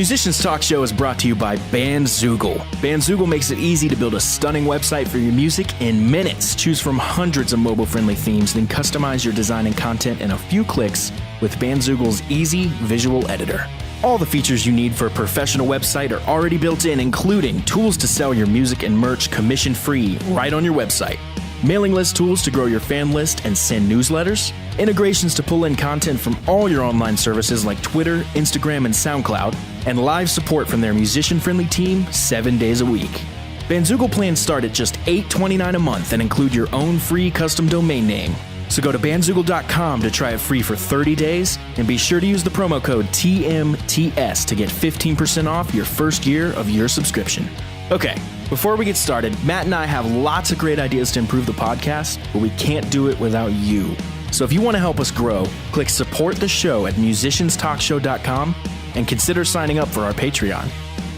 Musicians Talk Show is brought to you by Bandzoogle. Bandzoogle makes it easy to build a stunning website for your music in minutes. Choose from hundreds of mobile-friendly themes, then customize your design and content in a few clicks with Bandzoogle's easy visual editor. All the features you need for a professional website are already built in, including tools to sell your music and merch commission-free right on your website, mailing list tools to grow your fan list and send newsletters, integrations to pull in content from all your online services like Twitter, Instagram, and SoundCloud, and live support from their musician-friendly team 7 days a week. Bandzoogle plans start at just $8.29 a month and include your own free custom domain name. So go to bandzoogle.com to try it free for 30 days, and be sure to use the promo code TMTS to get 15% off your first year of your subscription. Okay, before we get started, Matt and I have lots of great ideas to improve the podcast, but we can't do it without you. So if you want to help us grow, click support the show at musicianstalkshow.com and consider signing up for our Patreon.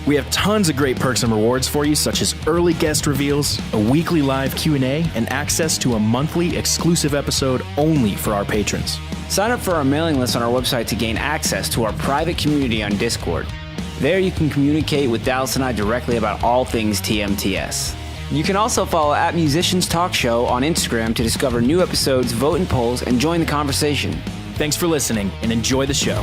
We have tons of great perks and rewards for you, such as early guest reveals, a weekly live Q&A, and access to a monthly exclusive episode only for our patrons. Sign up for our mailing list on our website to gain access to our private community on Discord. There you can communicate with Dallas and I directly about all things TMTS. You can also follow at Musicians Talk Show on Instagram to discover new episodes, vote in polls, and join the conversation. Thanks for listening, and enjoy the show.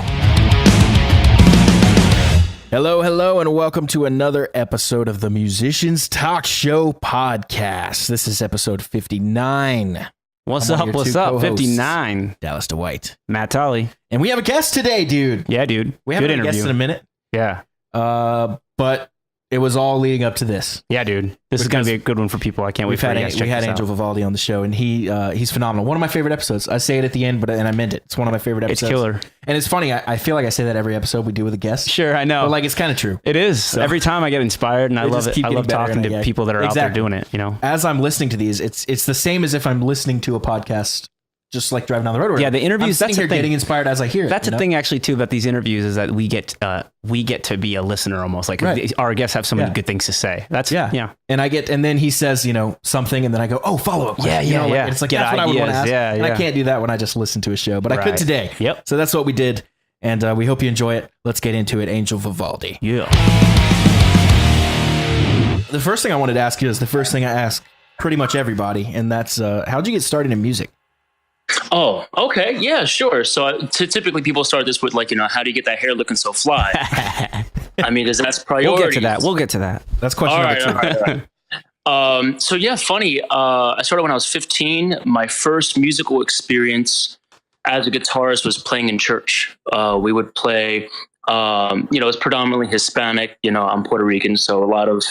Hello, and welcome to another episode of the Musicians Talk Show podcast. This is episode 59. What's up? 59. Dallas DeWhite. Matt Tolley. And we have a guest today, dude. Yeah, dude. We haven't had a guest in a minute. Yeah. But it was all leading up to this. Yeah, dude. This is going to be a good one for people. I can't wait for you guys to check We had this Angel out. Vivaldi on the show, and he's phenomenal. One of my favorite episodes. I say it at the end, and I meant it. It's one of my favorite episodes. It's killer. And it's funny. I feel like I say that every episode we do with a guest. Sure, I know. But like, it's kind of true. It is. So, every time I get inspired, and I love it. I love talking to people that are out there doing it, you know. As I'm listening to these, it's the same as if I'm listening to a podcast, just like driving down the road. Yeah, the interviews. I'm sitting here getting inspired as I hear it. That's the thing, actually, too, about these interviews is that we get to be a listener almost. Like our guests have so many good things to say. That's yeah. And then he says, something, and then I go, oh, follow up. Yeah. It's like that's what I would want to ask. Yeah. And I can't do that when I just listen to a show, but I could today. Yep. So that's what we did, and we hope you enjoy it. Let's get into it. Angel Vivaldi. Yeah. The first thing I wanted to ask you is the first thing I ask pretty much everybody, and that's how'd you get started in music? Oh, okay. Yeah, sure. So typically people start this with how do you get that hair looking so fly? I mean, that's priority. We'll get to that. That's question number 2. All right. So yeah, funny. I started when I was 15. My first musical experience as a guitarist was playing in church. We would play, it's predominantly Hispanic. I'm Puerto Rican, so a lot of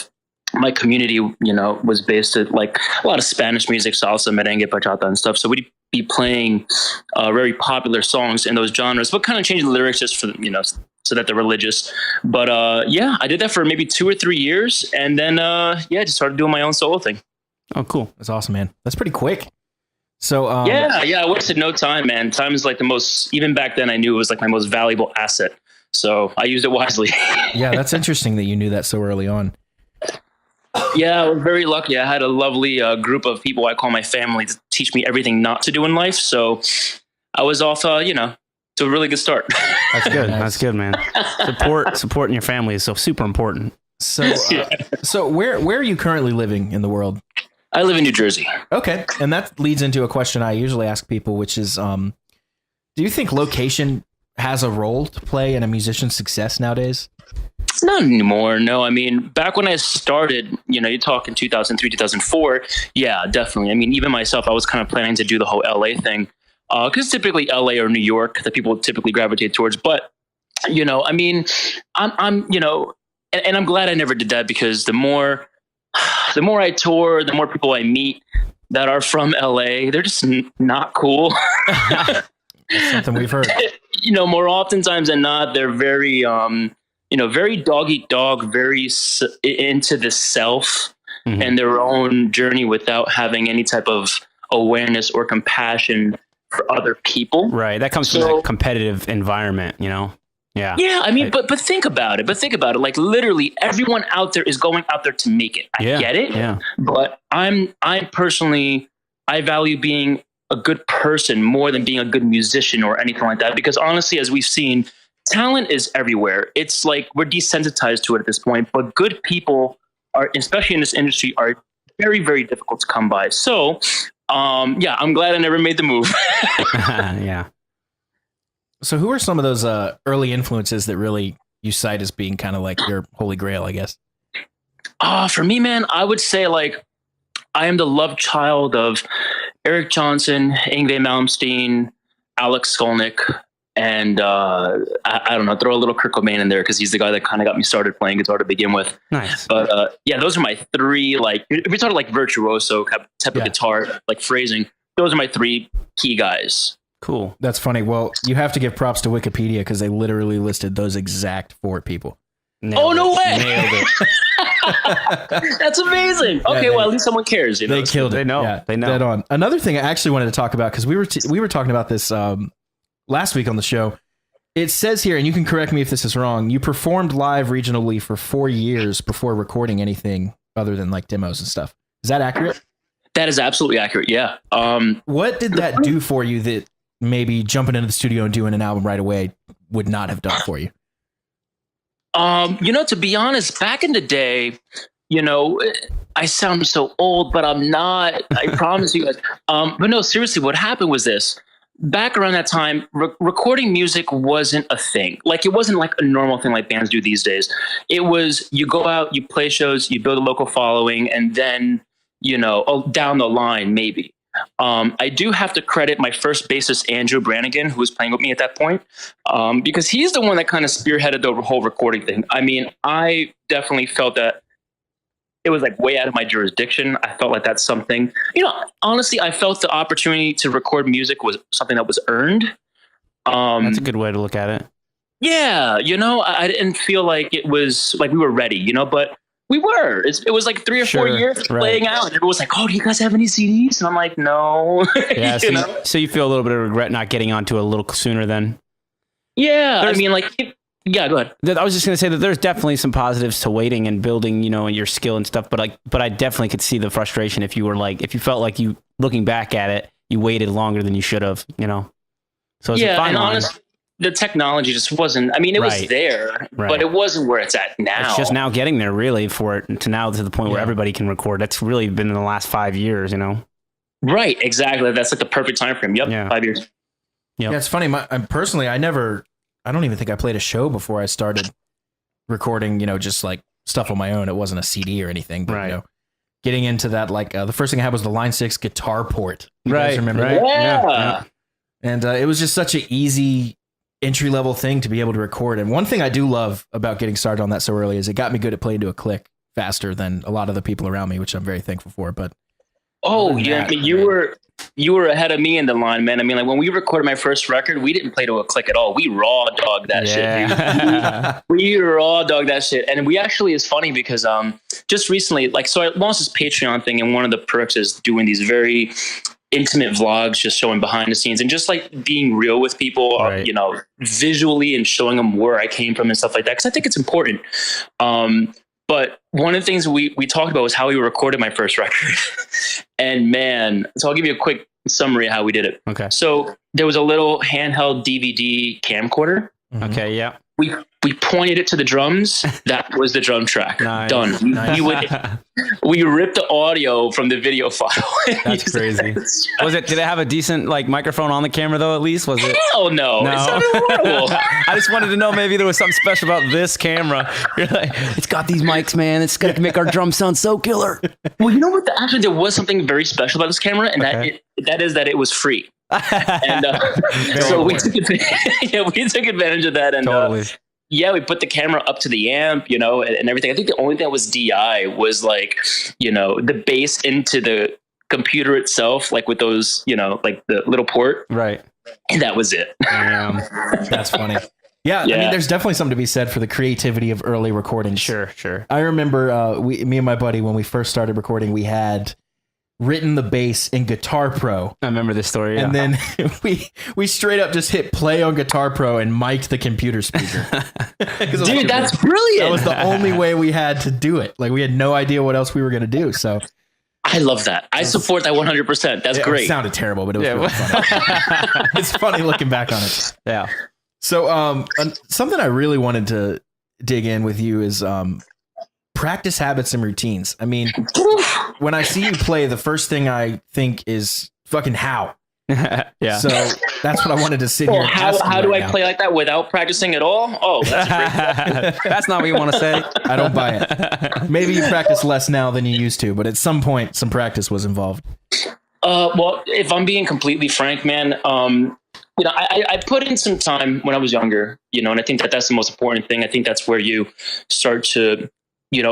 my community, was based at like a lot of Spanish music, salsa, merengue, bachata, and stuff. So we'd be playing very popular songs in those genres, but kind of changing the lyrics just for, so that they're religious. But I did that for maybe 2 or 3 years. And then, just started doing my own solo thing. Oh, cool. That's awesome, man. That's pretty quick. So, I wasted no time, man. Time is like even back then I knew it was like my most valuable asset. So I used it wisely. Yeah, that's interesting that you knew that so early on. Yeah, I was very lucky. I had a lovely group of people I call my family to teach me everything not to do in life. So I was off, to a really good start. That's good. That's good, man. Supporting your family is so super important. So, so where are you currently living in the world? I live in New Jersey. Okay, and that leads into a question I usually ask people, which is, do you think location has a role to play in a musician's success nowadays? Not anymore. No, I mean, back when I started, you're talking 2003, 2004. Yeah, definitely. I mean, even myself, I was kind of planning to do the whole LA thing. Because typically LA or New York that people typically gravitate towards. But, I mean, I'm and I'm glad I never did that, because the more I tour, the more people I meet that are from LA, they're just not cool. That's something we've heard. More oftentimes than not, they're very, very dog eat dog, very into the self and their own journey without having any type of awareness or compassion for other people. Right. That comes from that competitive environment, Yeah. Yeah. I mean, but think about it. Like literally everyone out there is going out there to make it. I get it. Yeah. But I personally value being a good person more than being a good musician or anything like that. Because honestly, as we've seen, talent is everywhere. It's like we're desensitized to it at this point, but good people are, especially in this industry, are very, very difficult to come by. So, yeah, I'm glad I never made the move. Yeah. So who are some of those early influences that really you cite as being kind of like your holy grail, I guess? For me, man, I would say like I am the love child of Eric Johnson, Yngwie Malmsteen, Alex Skolnick, and I don't know, throw a little Kurt Cobain in there because he's the guy that kind of got me started playing guitar to begin with. Nice. But yeah, those are my three, like, if you're talking like virtuoso type of guitar, like phrasing, those are my three key guys. Cool. That's funny. Well, you have to give props to Wikipedia because they literally listed those exact 4 people. Nailed no it. way! Nailed it. That's amazing. Okay, well, at least someone cares. You know? They killed it. They know. Yeah, They know. dead on. Another thing I actually wanted to talk about, because we were talking about this last week on the show. It says here, and you can correct me if this is wrong, you performed live regionally for 4 years before recording anything other than like demos and stuff. Is that accurate? That is absolutely accurate. Yeah. What did that do for you that maybe jumping into the studio and doing an album right away would not have done for you? You know, to be honest, back in the day, you know, I sound so old, but I'm not. I promise you guys. But no, seriously, what happened was this. Back around that time, recording music wasn't a thing. Like, it wasn't like a normal thing like bands do these days. It was, you go out, you play shows, you build a local following, and then, you know, down the line, maybe. I do have to credit my first bassist, Andrew Brannigan, who was playing with me at that point, because he's the one that kind of spearheaded the whole recording thing. I mean, I definitely felt that it was like way out of my jurisdiction. I felt like that's something, you know, honestly, I felt the opportunity to record music was something that was earned. That's a good way to look at it. Yeah, you know, I didn't feel like it was like we were ready, you know, but we were. It was like 3 or 4 years playing out, and everyone was like, "Oh, do you guys have any CDs?" And I'm like, "No." Yeah, so you feel a little bit of regret not getting onto it a little sooner then? Yeah, I mean, like, yeah, go ahead. I was just going to say that there's definitely some positives to waiting and building, you know, your skill and stuff. But I definitely could see the frustration if you felt like you, looking back at it, you waited longer than you should have, you know? So it's a fine line. Honestly, the technology just wasn't, I mean, it was there, but it wasn't where it's at now. It's just now getting there really for it to now to the point where everybody can record. That's really been in the last 5 years, you know? Right. Exactly. That's like the perfect time frame. Yep. Yeah. 5 years. Yep. Yeah. It's funny. Personally, I don't even think I played a show before I started recording, you know, just like stuff on my own. It wasn't a CD or anything, but you know, getting into that, like the first thing I had was the Line 6 guitar port. You guys remember that? Yeah. And it was just such an easy entry level thing to be able to record. And one thing I do love about getting started on that so early is it got me good at playing to a click faster than a lot of the people around me, which I'm very thankful for. But yeah, you were ahead of me in the line, man. I mean, like when we recorded my first record, we didn't play to a click at all. We raw dogged that shit. We raw dogged that shit. And we actually, it's funny because just recently, like, so I launched this Patreon thing, and one of the perks is doing these very intimate vlogs, just showing behind the scenes and just like being real with people, you know, visually, and showing them where I came from and stuff like that. Cause I think it's important. But one of the things we talked about was how we recorded my first record. And man, so I'll give you a quick summary of how we did it. Okay. So there was a little handheld DVD camcorder. Okay. Yeah. We pointed it to the drums. That was the drum track. Nice. Done. Nice. We ripped the audio from the video file. That's crazy. Did it have a decent like microphone on the camera though? At least was it? Hell no. It sounded horrible. I just wanted to know maybe there was something special about this camera. You're like, it's got these mics, man. It's got to make our drums sound so killer. Well, you know what? Actually, there was something very special about this camera, and that is that it was free. And so we took advantage of that, and totally. We put the camera up to the amp, you know, and everything. I think the only thing that was DI was like, you know, the bass into the computer itself, like with those, you know, like the little port. Right. And that was it. Damn. That's funny. Yeah, I mean, there's definitely something to be said for the creativity of early recordings. Sure. I remember me and my buddy, when we first started recording, we had written the bass in Guitar Pro. I remember this story. And then we straight up just hit play on Guitar Pro and mic'd the computer speaker. Dude, that's brilliant. That was the only way we had to do it. Like, we had no idea what else we were going to do. So I love that. I support that 100%. That's great. It sounded terrible, but it was really funny. It's funny looking back on it. Yeah. So, something I really wanted to dig in with you is practice habits and routines. I mean, when I see you play, the first thing I think is fucking how. Yeah. So that's what I wanted to sit here. Well, how do I play like that without practicing at all? Oh, that's great. That's not what you want to say. I don't buy it. Maybe you practice less now than you used to, but at some point, some practice was involved. Well, if I'm being completely frank, man, I put in some time when I was younger, and I think that that's the most important thing. I think that's where you start to,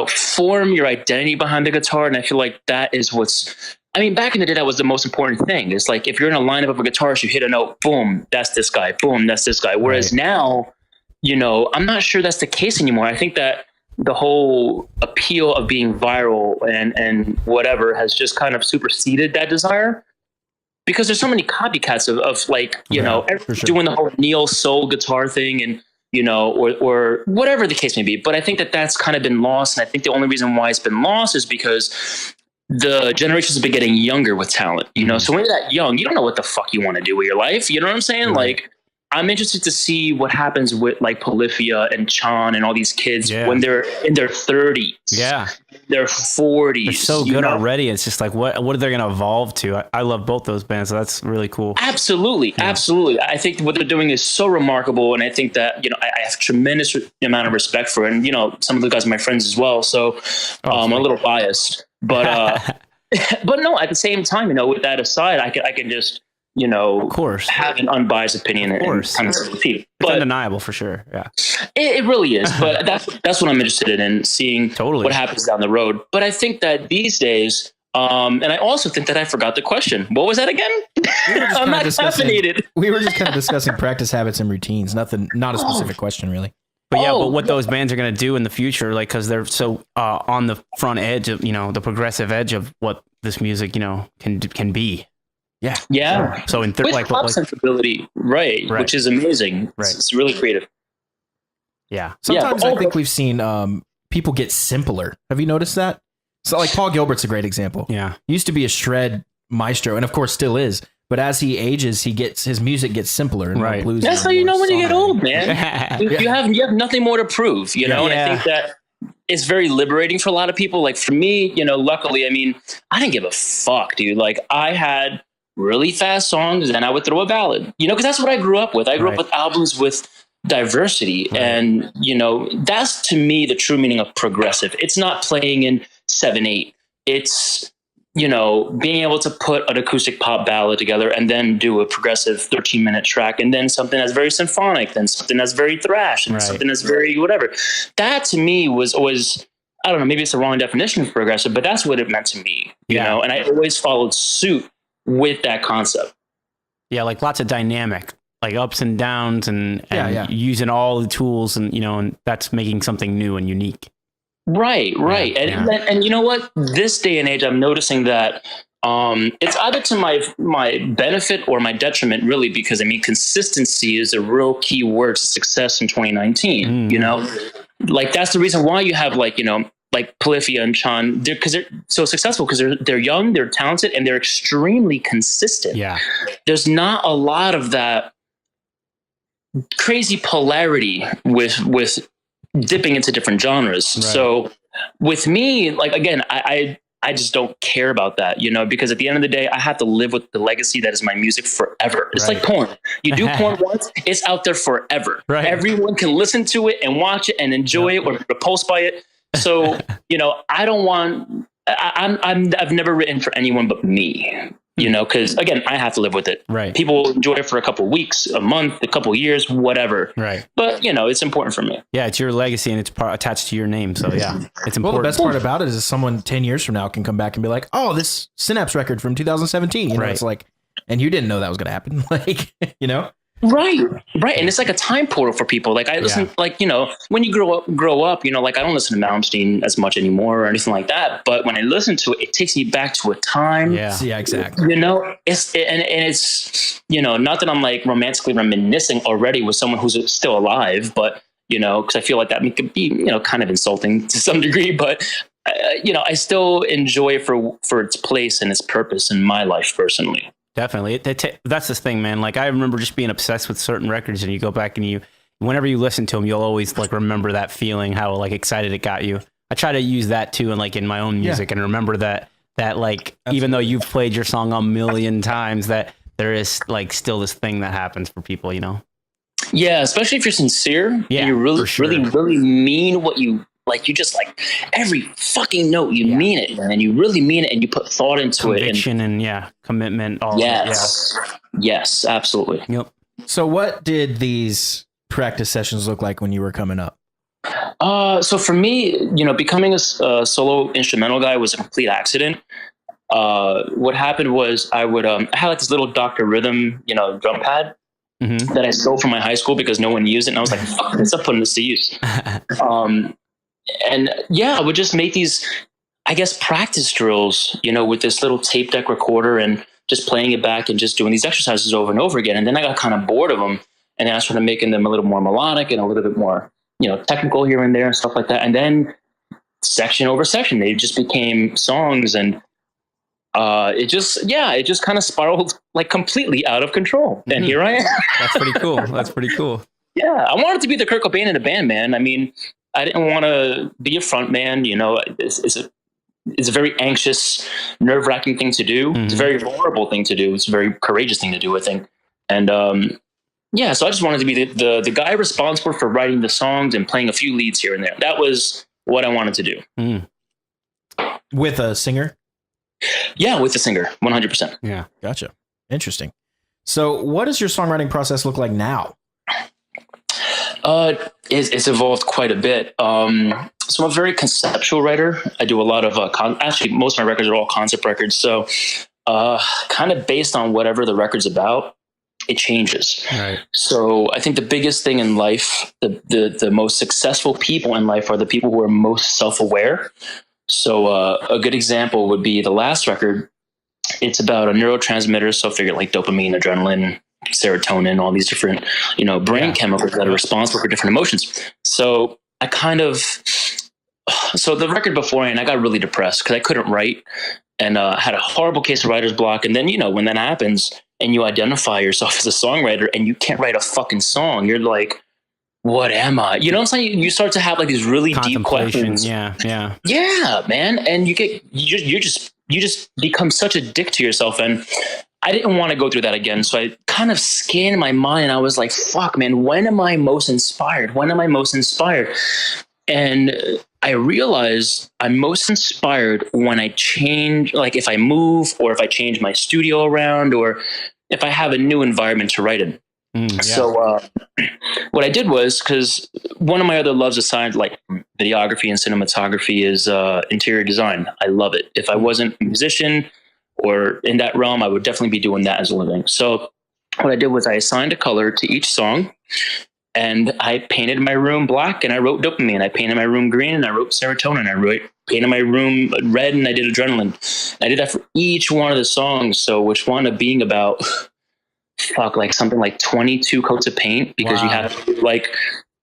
form your identity behind the guitar. And I feel like that is back in the day, that was the most important thing. It's like, if you're in a lineup of a guitarist, you hit a note, boom, that's this guy, boom, that's this guy. Whereas now, I'm not sure that's the case anymore. I think that the whole appeal of being viral and whatever has just kind of superseded that desire, because there's so many copycats of doing the whole neo soul guitar thing and, or whatever the case may be. But I think that that's kind of been lost. And I think the only reason why it's been lost is because the generations have been getting younger with talent, So when you're that young, you don't know what the fuck you want to do with your life. You know what I'm saying? Right. Like, I'm interested to see what happens with like Polyphia and Chan and all these kids when they're in their 30s. Yeah. Their 40s. They're so good already. It's just like, what are they going to evolve to? I love both those bands. So that's really cool. Absolutely. Yeah. Absolutely. I think what they're doing is so remarkable. And I think that, I have tremendous amount of respect for it. And, some of the guys are my friends as well. So I'm a little biased, but, but no, at the same time, with that aside, I can just, of course, have an unbiased opinion. Of course. And kind of it's undeniable for sure. Yeah, it really is. But that's what I'm interested in seeing what happens down the road. But I think that these days, and I also think that I forgot the question. What was that again? I'm not fascinated. We were just kind of discussing practice habits and routines. Not a specific question really. But but what those bands are going to do in the future, like, because they're so on the front edge of, the progressive edge of what this music, can be. Yeah. Yeah. So in pop sensibility, right, which is amazing. Right. It's really creative. Yeah. Sometimes I think we've seen people get simpler. Have you noticed that? So like Paul Gilbert's a great example. Yeah. He used to be a shred maestro, and of course still is. But as he ages, his music gets simpler and more bluesy. That's how you know when you get old, man. You have nothing more to prove, And I think that it's very liberating for a lot of people. Like for me, luckily, I didn't give a fuck, dude. Like I had really fast songs and I would throw a ballad, because that's what I grew up with. I grew up with albums with diversity. Right. And, that's to me the true meaning of progressive. It's not playing in 7/8. It's, being able to put an acoustic pop ballad together and then do a progressive 13-minute track and then something that's very symphonic, then something that's very thrash and something that's very whatever. That to me was always, I don't know, maybe it's the wrong definition of progressive, but that's what it meant to me, you know, and I always followed suit with that concept. Yeah, like lots of dynamic, like ups and downs and using all the tools and, and that's making something new and unique. Right. And you know what? This day and age, I'm noticing that it's either to my benefit or my detriment, really, because consistency is a real key word to success in 2019. Like that's the reason why you have like Polyphia and Chan, because they're so successful because they're young, they're talented, and they're extremely consistent. Yeah, there's not a lot of that crazy polarity with dipping into different genres. Right. So with me, like again, I just don't care about that, because at the end of the day, I have to live with the legacy that is my music forever. It's like porn. You do porn once, it's out there forever. Right. Everyone can listen to it and watch it and enjoy it or repulsed by it. So, I don't want, I've never written for anyone but me, because again, I have to live with it. Right. People enjoy it for a couple of weeks, a month, a couple of years, whatever. Right. But, it's important for me. Yeah. It's your legacy and it's attached to your name. So yeah, it's important. Well, the best part about it is someone 10 years from now can come back and be like, oh, this Synapse record from 2017, it's like, and you didn't know that was going to happen. Like, Right. And it's like a time portal for people. Like I listen, when you grow up, like I don't listen to Malmsteen as much anymore or anything like that. But when I listen to it, it takes me back to a time. Yeah, exactly. It's not that I'm like romantically reminiscing already with someone who's still alive, but, because I feel like that could be, kind of insulting to some degree, but, I still enjoy it for its place and its purpose in my life personally. Definitely. That's the thing, man. Like I remember just being obsessed with certain records, and you go back and whenever you listen to them, you'll always like remember that feeling, how like excited it got you. I try to use that too, and like in my own music, and remember that like, absolutely, even though you've played your song a million times, that there is like still this thing that happens for people, you know? Yeah, especially if you're sincere. Yeah, and you really, sure, really mean what you like. You just like every fucking note. You mean it, man. And you really mean it, and you put thought into Conviction it. And commitment. All yes, yes, absolutely. Yep. So, what did these practice sessions look like when you were coming up? So for me, becoming a solo instrumental guy was a complete accident. What happened was I had like this little Dr. Rhythm, drum pad. Mm-hmm. That I stole from my high school because no one used it. And I was like, fuck this, I'm putting this to use. And yeah, I would just make these, I guess, practice drills, with this little tape deck recorder and just playing it back and just doing these exercises over and over again. And then I got kind of bored of them. And then I started making them a little more melodic and a little bit more, technical here and there and stuff like that. And then section over section, they just became songs. And it just kind of spiraled like completely out of control. And here I am. That's pretty cool. That's pretty cool. Yeah. I wanted to be the Kurt Cobain in the band, man. I mean, I didn't want to be a front man. It's a very anxious, nerve wracking thing to do. Mm-hmm. It's a very vulnerable thing to do. It's a very courageous thing to do, I think. And, so I just wanted to be the guy responsible for writing the songs and playing a few leads here and there. That was what I wanted to do. Mm. With a singer? Yeah, with the singer, 100%. Yeah, gotcha. Interesting. So what does your songwriting process look like now? It's evolved quite a bit. So I'm a very conceptual writer. I do a lot of, actually, most of my records are all concept records. So kind of based on whatever the record's about, it changes. Right. So I think the biggest thing in life, the most successful people in life are the people who are most self-aware. So a good example would be the last record. It's about a neurotransmitter. So figure like dopamine, adrenaline, serotonin, all these different, brain chemicals that are responsible for different emotions. So so the record beforehand, I got really depressed because I couldn't write and had a horrible case of writer's block. And then, when that happens and you identify yourself as a songwriter and you can't write a fucking song, you're like, what am I? You know what I'm saying? You start to have like these really deep questions. Yeah, man. And you just become such a dick to yourself. And I didn't want to go through that again. So I kind of scanned my mind. I was like, fuck, man, when am I most inspired? And I realized I'm most inspired when I change, like if I move or if I change my studio around or if I have a new environment to write in. So what I did was, because one of my other loves aside like videography and cinematography is interior design. I love it. If I wasn't a musician or in that realm, I would definitely be doing that as a living. So what I did was I assigned a color to each song and I painted my room black and I wrote dopamine. I painted my room green and I wrote serotonin. Painted my room red and I did adrenaline. I did that for each one of the songs. So which wound up being about like something like 22 coats of paint because you have like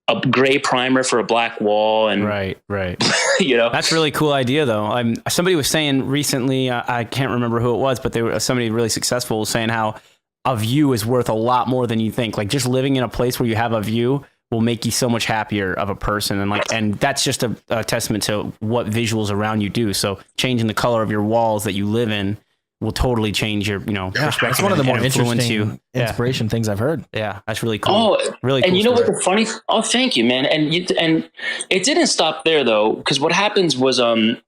a gray primer for a black wall. And right. That's a really cool idea though. Somebody was saying recently, I can't remember who it was, but somebody really successful was saying how a view is worth a lot more than you think. Like just living in a place where you have a view will make you so much happier of a person. And that's just a testament to what visuals around you do. So changing the color of your walls that you live in will totally change your, perspective. That's one of the more interesting inspiration things I've heard. Yeah, that's really cool. Oh, really cool. And you know what the funny? Oh, thank you, man. And it didn't stop there though, because what happens was, so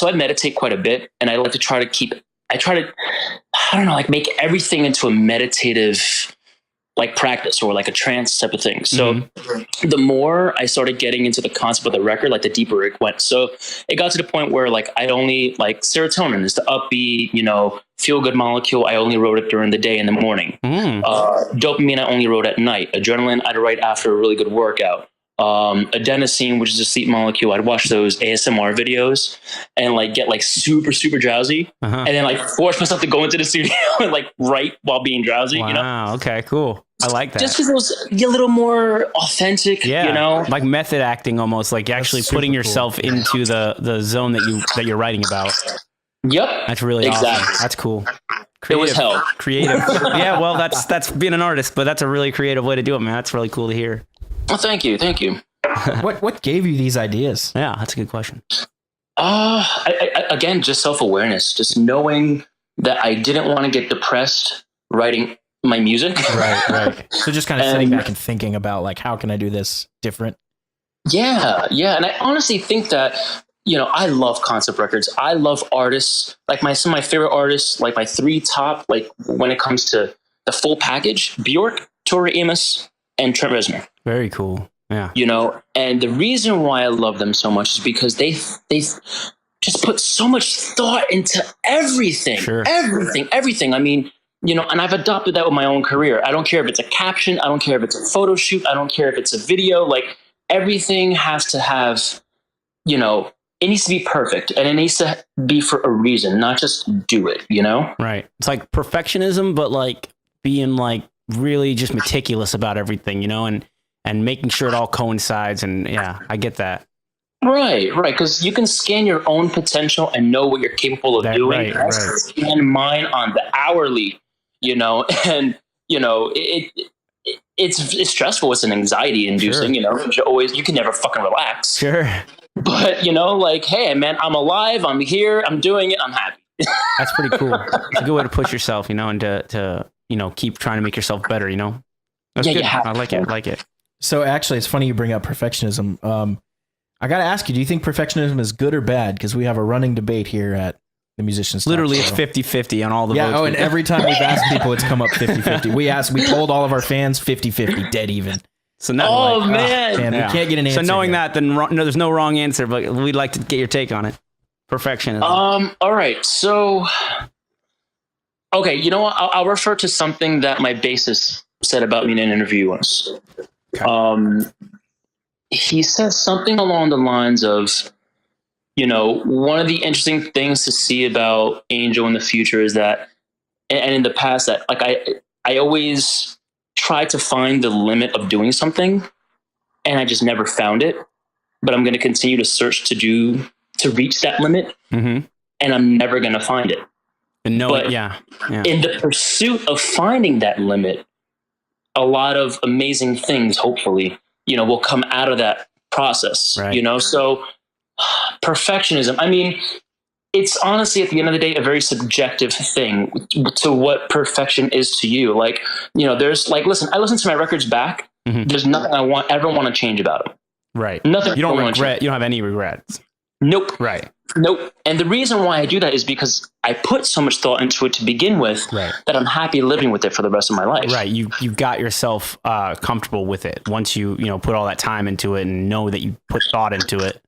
I meditate quite a bit, and I like to make everything into a meditative like practice or like a trance type of thing. So the more I started getting into the concept of the record, like the deeper it went. So it got to the point where like I only like serotonin is the upbeat, feel good molecule. I only wrote it during the day in the morning. Dopamine, I only wrote at night. Adrenaline, I'd write after a really good workout. Adenosine, which is a sleep molecule, I'd watch those ASMR videos and like get like super, super drowsy and then like force myself to go into the studio and like write while being drowsy. Wow. Okay, cool. I like that. Just because it was a little more authentic, like method acting almost, like actually putting yourself into the zone that you're writing about. Yep. That's really awesome. That's cool. It was hell. Creative. Yeah, well, that's being an artist, but that's a really creative way to do it, man. That's really cool to hear. Well, thank you. What gave you these ideas? Yeah, that's a good question. Again, just self-awareness, just knowing that I didn't want to get depressed writing my music. Right. So just kind of sitting back and thinking about like, how can I do this different? Yeah. And I honestly think that, I love concept records. I love artists. Like some of my favorite artists, like my 3 top, like when it comes to the full package, Bjork, Tori Amos, and Trent Reznor. Very cool. Yeah. And the reason why I love them so much is because they just put so much thought into everything. Sure. Everything. I mean, and I've adopted that with my own career. I don't care if it's a caption. I don't care if it's a photo shoot. I don't care if it's a video. Like everything has to have, it needs to be perfect, and it needs to be for a reason, not just do it, Right. It's like perfectionism, but like being like really just meticulous about everything, and making sure it all coincides. And yeah, I get that. Right. Because you can scan your own potential and know what you're capable of doing. Right. Scan mine on the hourly, and it's stressful. It's an anxiety inducing, Sure. You can never fucking relax. Sure. But like, hey man, I'm alive. I'm here. I'm doing it. I'm happy. That's pretty cool. It's a good way to push yourself, and to keep trying to make yourself better. That's good. I like it. So actually, it's funny you bring up perfectionism. I got to ask you, do you think perfectionism is good or bad? Because we have a running debate here at the Musicians Talk Literally, Show. it's 50-50 on all the votes. Yeah, and every time we've asked people, it's come up 50-50. We told all of our fans 50-50, dead even. So now, man. We can't get an answer. So knowing yet. that, then there's no wrong answer, but we'd like to get your take on it. Perfectionism. All right. So, okay, you know what? I'll refer to something that my bassist said about me in an interview once. Okay. He says something along the lines of, one of the interesting things to see about Angel in the future is that, and in the past, that like I always try to find the limit of doing something, and I just never found it. But I'm going to continue to search to reach that limit, and I'm never going to find it. And yeah. In the pursuit of finding that limit, a lot of amazing things, hopefully, will come out of that process. Right. So perfectionism. I mean, it's honestly at the end of the day a very subjective thing to what perfection is to you. Like, there's like, I listen to my records back. There's nothing I ever want to change about them. Right. Nothing. You don't regret. You don't have any regrets. Nope. Right. Nope. And the reason why I do that is because I put so much thought into it to begin with that I'm happy living with it for the rest of my life. Right. You got yourself comfortable with it once you put all that time into it and know that you put thought into it.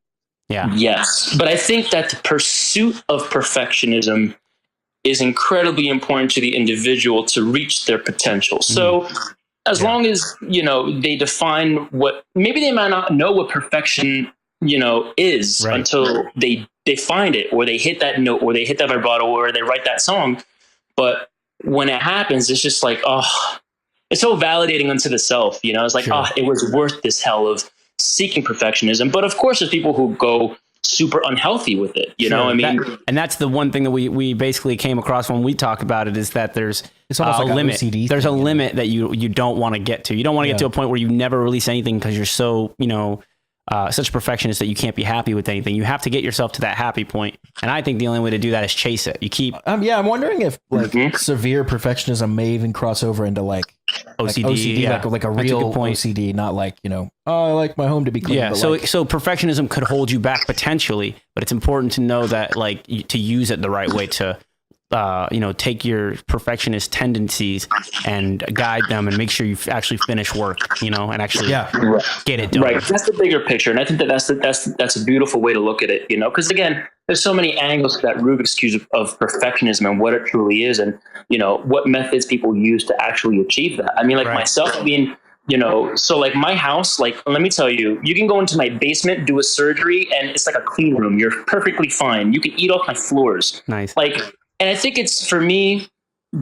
Yeah. Yes. But I think that the pursuit of perfectionism is incredibly important to the individual to reach their potential. So as long as, they define what, maybe they might not know what perfection, is until they find it, or they hit that note, or they hit that vibrato, or they write that song. But when it happens, it's just like, it's so validating unto the self, it's like, it was worth this hell of seeking perfectionism. But of course, there's people who go super unhealthy with it, I mean, and that's the one thing that we basically came across when we talk about it, is that there's almost like a limit. OCD there's a limit that you don't want to get to. You don't want to get to a point where you never release anything because you're so, such a perfectionist that you can't be happy with anything. You have to get yourself to that happy point. And I think the only way to do that is chase it. You keep... I'm wondering if severe perfectionism may even cross over into like OCD, like a real OCD, not like, I like my home to be clean. Yeah. So perfectionism could hold you back potentially, but it's important to know that to use it the right way to, take your perfectionist tendencies and guide them and make sure you actually finish work, and actually get it done. Right. That's the bigger picture. And I think that's a beautiful way to look at it, because again, there's so many angles to that Rubik's Cube of perfectionism and what it truly is. And, what methods people use to actually achieve that. I mean, myself, so like my house, like, let me tell you, you can go into my basement, do a surgery, and it's like a clean room. You're perfectly fine. You can eat off my floors. Nice. And I think it's, for me,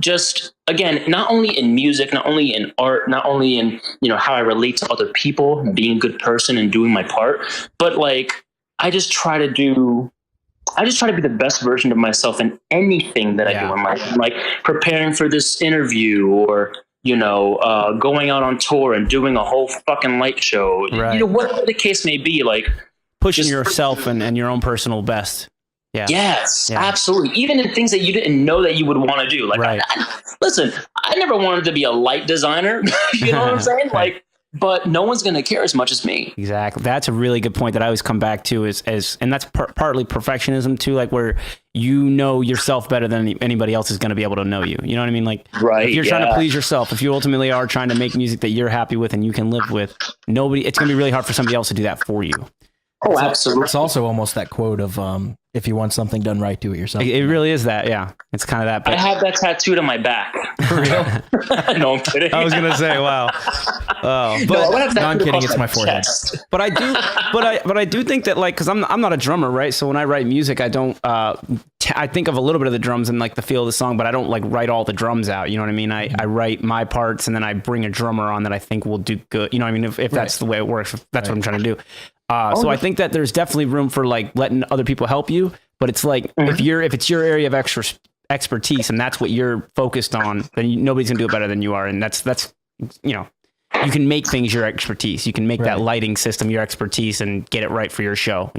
just, again, not only in music, not only in art, not only in, how I relate to other people, being a good person and doing my part, but I just try to do I just try to be the best version of myself in anything that I do in life. Like preparing for this interview, or going out on tour and doing a whole fucking light show. Right. Whatever the case may be, like pushing yourself and your own personal best. Yeah. Yes, absolutely. Even in things that you didn't know that you would want to do. Like, listen, I never wanted to be a light designer. You know what I'm saying? Like, but no one's going to care as much as me. Exactly. That's a really good point that I always come back to and that's partly perfectionism too, like where you know yourself better than anybody else is going to be able to know you. You know what I mean? Like, if you're trying to please yourself, if you ultimately are trying to make music that you're happy with and you can live with, it's going to be really hard for somebody else to do that for you. Oh, absolutely. It's also almost that quote of, if you want something done right, do it yourself. It really is that. Yeah. It's kind of that. But I have that tattooed on my back. For real? No, I'm kidding. I was going to say, wow. Oh, but no, I'm kidding. It's my forehead. But I do think that, like, cause I'm not a drummer, right? So when I write music, I don't, I think of a little bit of the drums and like the feel of the song, but I don't like write all the drums out. You know what I mean? I write my parts and then I bring a drummer on that I think will do good. You know what I mean? If that's the way it works, if that's what I'm trying to do. So I think that there's definitely room for like letting other people help you, but it's like, if it's your area of expertise and that's what you're focused on, then nobody's gonna do it better than you are. And that's, you can make things your expertise. You can make that lighting system your expertise and get it right for your show,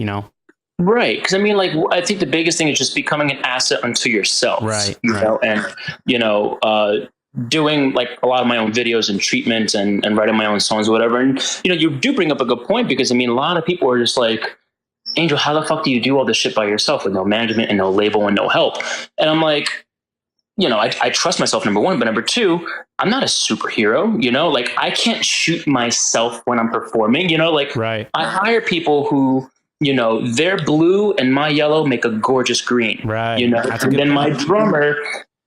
Right. Because I mean, like, I think the biggest thing is just becoming an asset unto yourself. Right. And, doing like a lot of my own videos and treatments and writing my own songs or whatever. And, you do bring up a good point, because I mean, a lot of people are just like, Angel, how the fuck do you do all this shit by yourself with no management and no label and no help? And I'm like, I trust myself, number one, but number two, I'm not a superhero, like I can't shoot myself when I'm performing, I hire people who, their blue and my yellow make a gorgeous green, and then my drummer,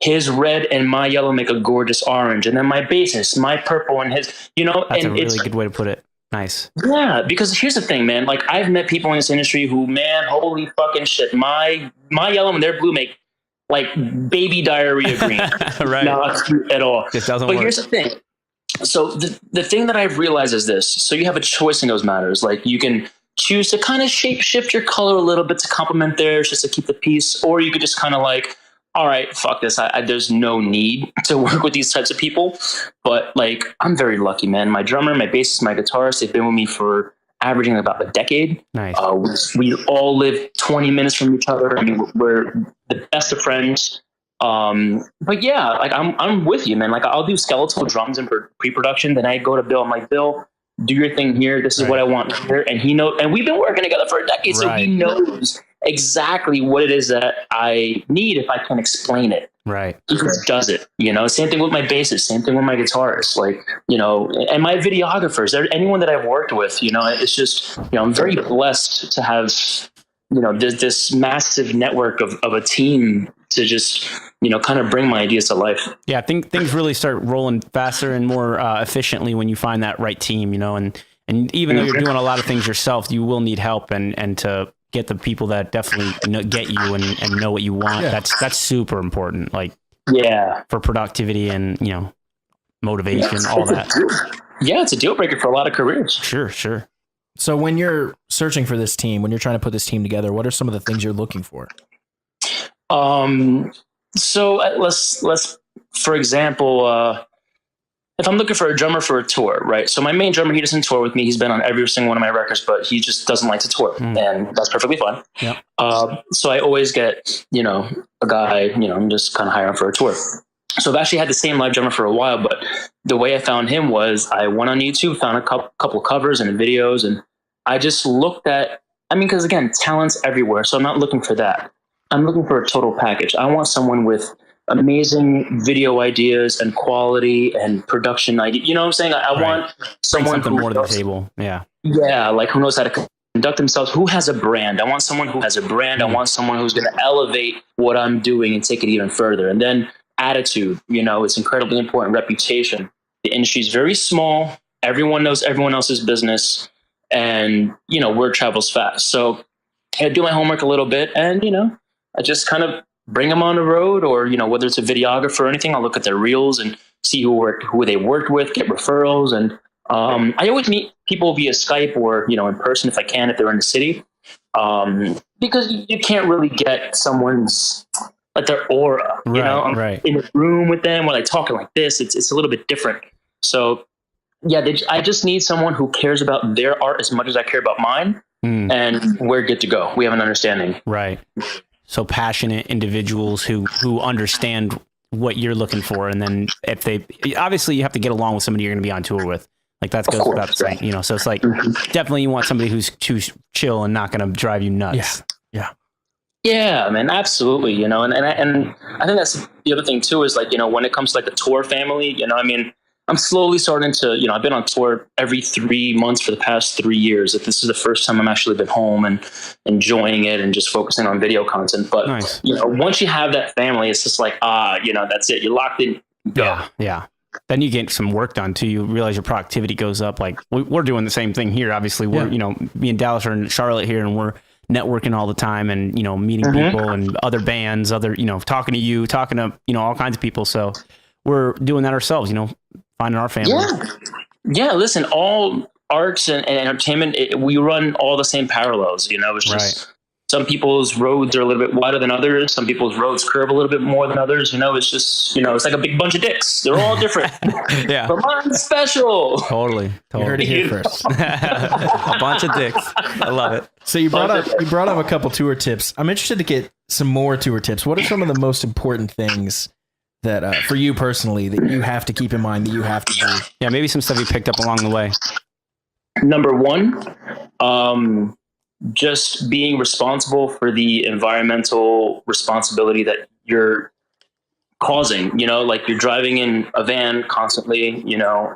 his red and my yellow make a gorgeous orange, and then my bassist, my purple and his, That's a really good way to put it. Nice. Yeah, because here's the thing, man. Like, I've met people in this industry who, man, holy fucking shit, my yellow and their blue make like baby diarrhea green. Right. Not cute at all. It doesn't work. But here's the thing. So the thing that I've realized is this. So you have a choice in those matters. Like, you can choose to kind of shape shift your color a little bit to complement theirs, just to keep the peace, or you could just kind of like, all right, fuck this. There's no need to work with these types of people. But like, I'm very lucky, man. My drummer, my bassist, my guitarist, they've been with me for averaging about a decade. Nice. We all live 20 minutes from each other. I mean, we're the best of friends. But yeah, like I'm with you, man. Like, I'll do skeletal drums in pre-production. Then I go to Bill. I'm like, Bill, do your thing here. This is what I want here. And he knows, and we've been working together for a decade. So he knows exactly what it is that I need if I can explain it. Right. He just does it, same thing with my bassist, same thing with my guitarist, like, and my videographers, anyone that I've worked with, it's just, I'm very blessed to have, this massive network of a team to just, kind of bring my ideas to life. Yeah. I think things really start rolling faster and more efficiently when you find that right team, and even though you're doing a lot of things yourself, you will need help and to get the people that definitely get you and know what you want. Yeah. That's super important. Like, for productivity and, motivation, all that. It's a deal breaker for a lot of careers. Sure. So when you're searching for this team, when you're trying to put this team together, what are some of the things you're looking for? So let's, for example, if I'm looking for a drummer for a tour, right? So my main drummer, he doesn't tour with me. He's been on every single one of my records, but he just doesn't like to tour, and that's perfectly fine. Yeah. So I always get, a guy, I'm just kind of hiring for a tour. So I've actually had the same live drummer for a while, but the way I found him was I went on YouTube, found a couple covers and videos, and I just looked at, because again, talent's everywhere. So I'm not looking for that. I'm looking for a total package. I want someone with amazing video ideas and quality and production idea. You know what I'm saying? I want someone who more to the table. Yeah. Yeah. Like, who knows how to conduct themselves, who has a brand. I want someone who has a brand. I want someone who's going to elevate what I'm doing and take it even further. And then attitude, it's incredibly important. Reputation. The industry is very small. Everyone knows everyone else's business, and, word travels fast. So I do my homework a little bit, and, I just kind of bring them on the road, or, whether it's a videographer or anything, I'll look at their reels and see who they worked with, get referrals. And I always meet people via Skype or, in person if I can, if they're in the city. because you can't really get someone's like their aura, you know, right. in a room with them when they talking like this, it's a little bit different. So yeah, I just need someone who cares about their art as much as I care about mine, and we're good to go. We have an understanding. Right. So passionate individuals who understand what you're looking for, and then if they obviously you have to get along with somebody you're going to be on tour with. Like that goes without saying, you know. So it's like definitely you want somebody who's chill and not going to drive you nuts. Yeah, man, absolutely. You know, and I think that's the other thing too is like, you know, when it comes to like the tour family, you know, I mean, I'm slowly starting to, you know, I've been on tour every 3 months for the past 3 years. If this is the first time I'm actually been home and enjoying it and just focusing on video content. But, nice. You know, once you have that family, it's just like, you know, that's it. You're locked in. Go. Yeah. Then you get some work done too. You realize your productivity goes up. Like we're doing the same thing here. Obviously we're, you know, me and Dallas are in Charlotte here, and we're networking all the time and, you know, meeting people and other bands, you know, talking to, you know, all kinds of people. So we're doing that ourselves, you know, finding our family. Yeah. Listen, all arts and entertainment, we run all the same parallels, you know, it's just some people's roads are a little bit wider than others. Some people's roads curve a little bit more than others. You know, it's just, you know, it's like a big bunch of dicks. They're all different. But mine's special. Totally. You heard it here first. A bunch of dicks. I love it. So you brought up a couple tour tips. I'm interested to get some more tour tips. What are some of the most important things that for you personally that you have to keep in mind, that you have to do? Yeah, maybe some stuff you picked up along the way. Number one, just being responsible for the environmental responsibility that you're causing. You know, like you're driving in a van constantly, you know,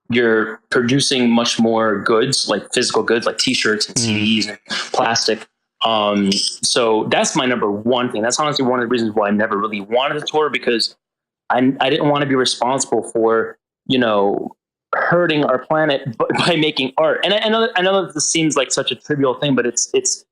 you're producing much more goods, like physical goods, like t-shirts and CDs and plastic. So that's my number one thing. That's honestly one of the reasons why I never really wanted to tour, because I didn't want to be responsible for, you know, hurting our planet by making art. And I know that this seems like such a trivial thing, but it's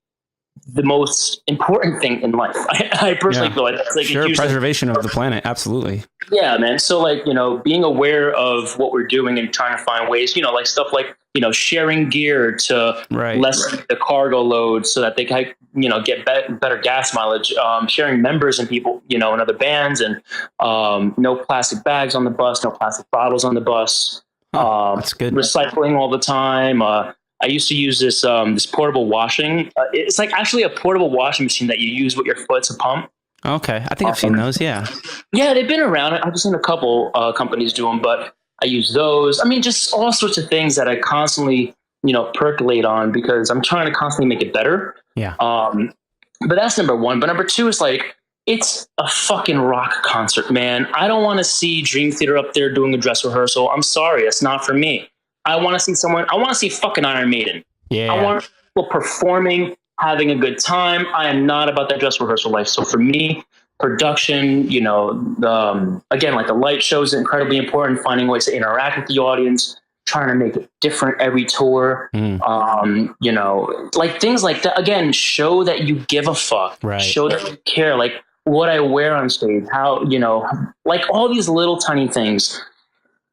the most important thing in life. I personally feel like that's like a huge preservation of the planet. Absolutely. Yeah, man. So like, you know, being aware of what we're doing and trying to find ways, you know, like stuff like, you know, sharing gear to lessen the cargo load so that they can, you know, get better gas mileage, sharing members and people, you know, in other bands, and no plastic bags on the bus, no plastic bottles on the bus. That's good. Recycling all the time. I used to use this portable washing. It's like actually a portable washing machine that you use with your foot to pump. Okay, I think I've seen those. Yeah, they've been around. I've seen a couple companies do them, but I use those. I mean, just all sorts of things that I constantly, you know, percolate on because I'm trying to constantly make it better. Yeah. But that's number one. But number two is like, it's a fucking rock concert, man. I don't want to see Dream Theater up there doing a dress rehearsal. I'm sorry, it's not for me. I want to see fucking Iron Maiden. Yeah. I want people performing, having a good time. I am not about that dress rehearsal life. So for me, production, you know, again, like the light shows are incredibly important, finding ways to interact with the audience, trying to make it different every tour. You know, like things like that. Again, show that you give a fuck. Right. Show that you care. Like what I wear on stage, how, you know, like all these little tiny things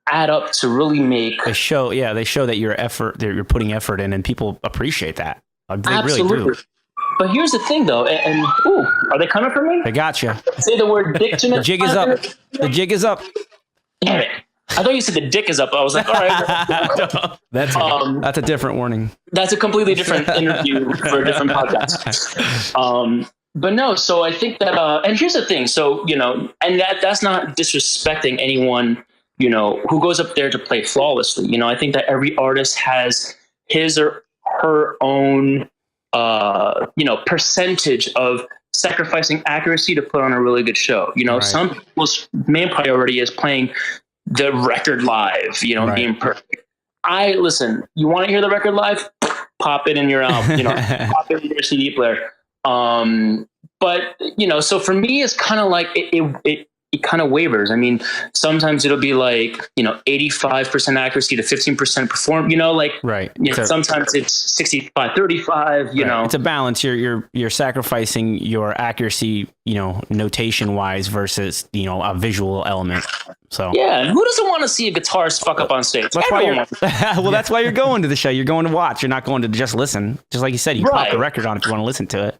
add up to really make they show that you're putting effort in, and people appreciate that. They absolutely really do. But here's the thing though, and are they coming for me? They got you. Say the word dick to me. The jig is up. The jig is up. Damn it. I thought you said the dick is up. I was like, all right. That's a different warning. That's a completely different interview for a different podcast. But no, so I think that, and here's the thing. So, you know, and that's not disrespecting anyone, you know, who goes up there to play flawlessly. You know, I think that every artist has his or her own, you know, percentage of sacrificing accuracy to put on a really good show. You know, some people's main priority is playing the record live, you know, being perfect. Listen, you want to hear the record live? Pop it in your you know, pop it in your CD player. But you know, so for me, it's kind of like it kind of wavers. I mean, sometimes it'll be like, 85% accuracy to 15% perform, like, right. Sometimes it's 65, 35, know. It's a balance. You're sacrificing your accuracy, notation wise versus, a visual element. So yeah, and who doesn't want to see a guitarist fuck up on stage? That's why you're going to the show. You're going to watch. You're not going to just listen. Just like you said, you pop the record on if you want to listen to it.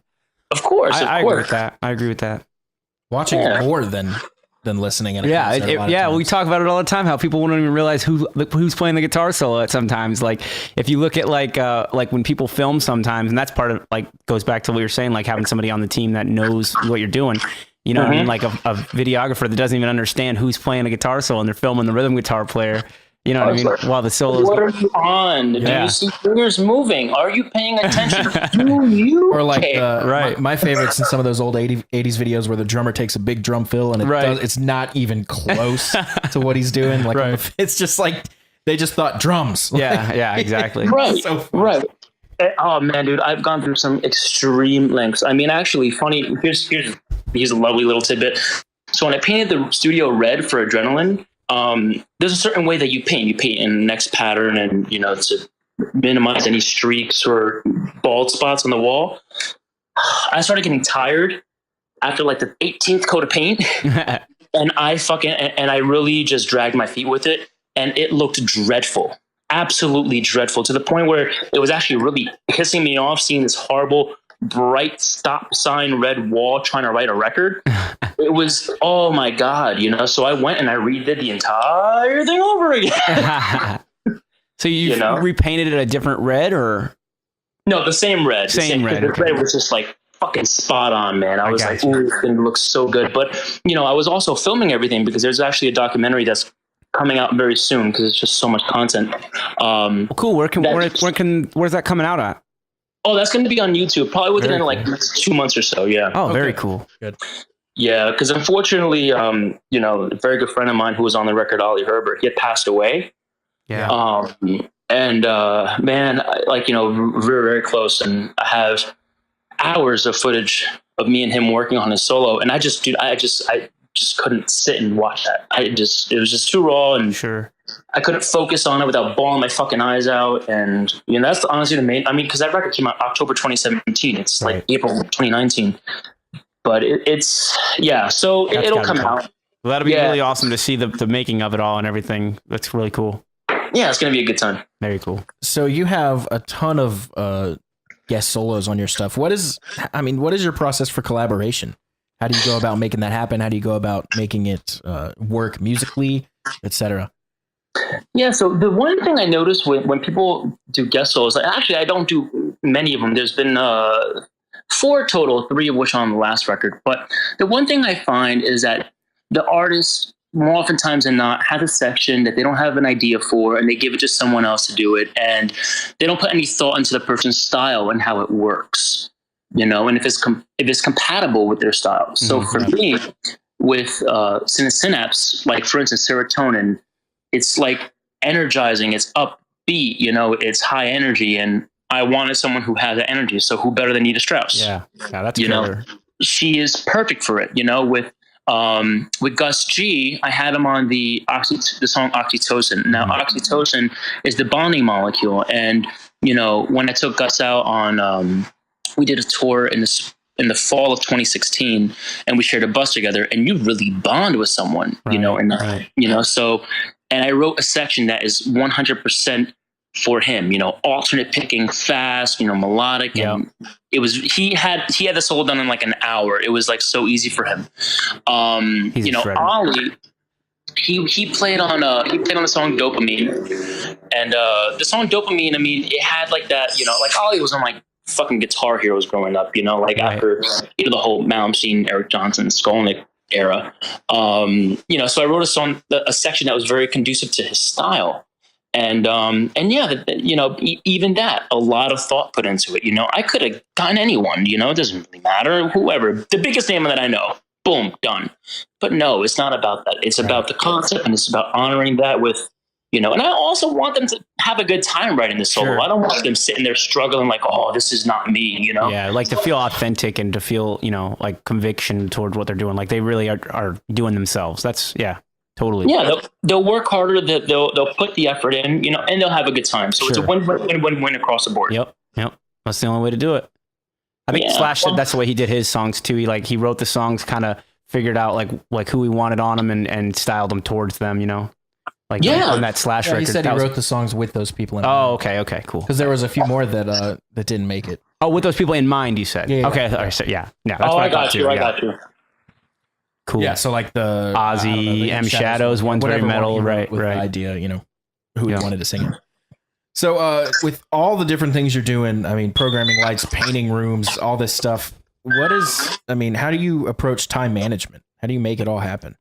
Of course, I agree with that. I agree with that. Watching is more than listening. In a concert, we talk about it all the time. How people won't even realize who's playing the guitar solo. Sometimes, like if you look at like when people film sometimes, and that's part of like goes back to what you're saying, like having somebody on the team that knows what you're doing. You know what I mean? Like a videographer that doesn't even understand who's playing a guitar solo, and they're filming the rhythm guitar player. You know what I mean? While the solo's what are you on? Yeah. Do you see fingers moving? Are you paying attention? Do you? Or like my favorites in some of those old 80s videos where the drummer takes a big drum fill and it's not even close to what he's doing. Like it's just like they just thought drums. Yeah, exactly. Right. So right. Oh man, dude, I've gone through some extreme lengths. I mean, actually, funny. Here's a lovely little tidbit. So when I painted the studio red for Adrenaline, there's a certain way that you paint. You paint in the next pattern, and to minimize any streaks or bald spots on the wall. I started getting tired after like the 18th coat of paint, and I really just dragged my feet with it, and it looked dreadful. Absolutely dreadful, to the point where it was actually really pissing me off seeing this horrible bright stop sign red wall trying to write a record. It was, oh my God, so I went and I redid the entire thing over again. So you repainted it a different red, or? No, the same red. Same red. The red was just like fucking spot on, man. I was like, ooh, it looks so good. But, I was also filming everything because there's actually a documentary that's coming out very soon because it's just so much content. Cool. Where's that coming out at? Oh, that's going to be on YouTube, probably within like next 2 months or so. Yeah. Oh, very cool. Good. Yeah, because unfortunately, a very good friend of mine who was on the record, Ollie Herbert, he had passed away. Yeah. Man, we're very, very close, and I have hours of footage of me and him working on his solo, and I just couldn't sit and watch that. It was just too raw, and sure. I couldn't focus on it without bawling my fucking eyes out. And, that's honestly the main, because that record came out October 2017. It's like April 2019. But so it'll come out. Well, that'll be really awesome to see the making of it all and everything. That's really cool. Yeah, it's going to be a good time. Very cool. So you have a ton of guest solos on your stuff. What is your process for collaboration? How do you go about making that happen? How do you go about making it work musically, etc.? Yeah, so the one thing I noticed when people do guest solos, actually I don't do many of them. There's been 4 total, 3 of which are on the last record. But the one thing I find is that the artist, more oftentimes than not, has a section that they don't have an idea for, and they give it to someone else to do it, and they don't put any thought into the person's style and how it works, and if it's compatible with their style. So for me, with Synapse, like for instance, Serotonin, it's like energizing, it's upbeat, it's high energy, and I wanted someone who had that energy. So who better than Nita Strauss? Yeah, that's killer. She is perfect for it. With Gus G, I had him on the song Oxytocin. Now, oxytocin is the bonding molecule, and when I took Gus out on, we did a tour in the fall of 2016, and we shared a bus together, and you really bond with someone, so. And I wrote a section that is 100% for him, alternate picking, fast, melodic. Yeah. And he had the solo done in like an hour. It was like so easy for him. Ollie, he played on the song Dopamine, and the song Dopamine, it had like that, like Ollie was on like fucking Guitar Heroes growing up, after the whole Malmsteen, Eric Johnson, Skolnick era. So I wrote a section that was very conducive to his style. And even that, a lot of thought put into it. I could have gotten anyone, it doesn't really matter, whoever, the biggest name that I know, boom, done. But no, it's not about that. It's about the concept, and it's about honoring that with And I also want them to have a good time writing the solo. Sure. I don't want them sitting there struggling like, oh, this is not me. Yeah, like to feel authentic and to feel, like conviction towards what they're doing. Like they really are doing themselves. That's, yeah, totally. Yeah, they'll work harder. They'll put the effort in, and they'll have a good time. So it's a win-win across the board. Yep. That's the only way to do it. I think Slash said that's the way he did his songs too. He wrote the songs, kind of figured out like who he wanted on them and styled them towards them, Like on that Slash record. He said he wrote the songs with those people in mind. Oh, okay, cool. Because there was a few more that didn't make it. Oh, with those people in mind, you said. Yeah. Okay, all right, so yeah. That's what I got you. I got you. Cool. Yeah, so like the Ozzy, M Shadows, One's Very Metal, right? The idea, who he wanted to sing it. So with all the different things you're doing, I mean, programming lights, painting rooms, all this stuff, how do you approach time management? How do you make it all happen?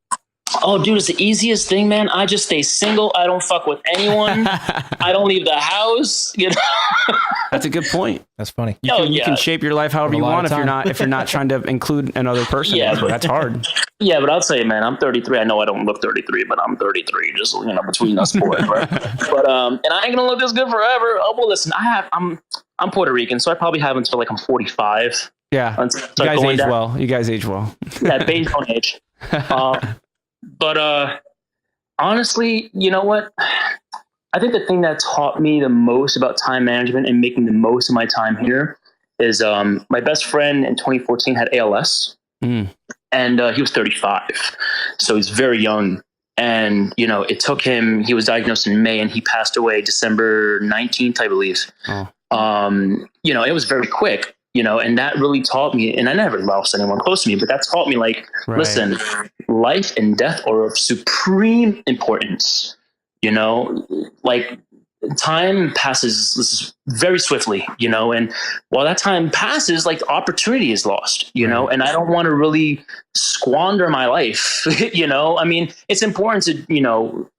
Oh, dude, it's the easiest thing, man. I just stay single. I don't fuck with anyone. I don't leave the house. That's a good point. That's funny. You can shape your life however you want if you're not trying to include another person. Yeah, but that's hard. Yeah, but I'll tell you, man, I'm 33. I know I don't look 33, but I'm 33. Just between us boys, right? But and I ain't gonna look this good forever. Oh well, listen, I'm Puerto Rican, so I probably have until like I'm 45. Yeah, you guys age well. You guys age well. Yeah, beige don't age. But honestly, you know what? I think the thing that taught me the most about time management and making the most of my time here is my best friend in 2014 had ALS, and he was 35, so he's very young. And it took him. He was diagnosed in May, and he passed away December 19th, I believe. Oh. It was very quick. And that really taught me, and I never lost anyone close to me, but that taught me listen, life and death are of supreme importance, time passes very swiftly, and while that time passes, opportunity is lost, and I don't want to really squander my life, I mean, it's important to,